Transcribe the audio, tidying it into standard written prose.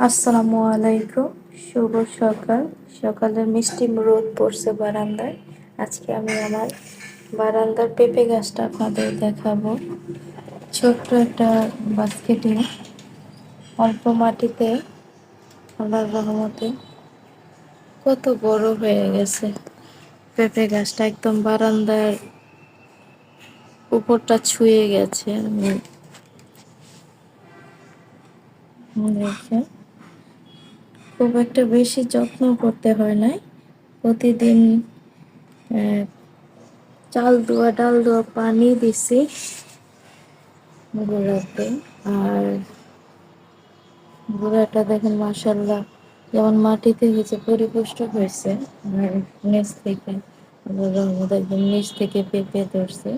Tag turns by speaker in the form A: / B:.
A: আসসালামু আলাইকুম। শুভ সকাল। সকালের মিষ্টি রোদ পড়ছে বারান্দায়। আজকে আমি আমার বারান্দার পেঁপে গাছটা আপনাদের দেখাবো। ছোট্ট একটা বাস্কেটে অল্প মাটিতে আল্লাহর রহমতে কত বড় হয়ে গেছে। পেঁপে গাছটা একদম বারান্দার উপরটা ছুঁয়ে গেছে। আমি দেখে খুব একটা বেশি যত্ন করতে হয় নাই। প্রতিদিন চাল ধোয়া ডাল ধোয়া পানি দিছি গোড়াতে। আর গোড়াটা দেখেন মাশাল্লাহ যেমন মাটিতে হয়েছে পরিপুষ্ট হয়েছে। আর নিচ থেকে আল্লাহর রহমতে একদম নিচ থেকে পেঁপে ধরছে।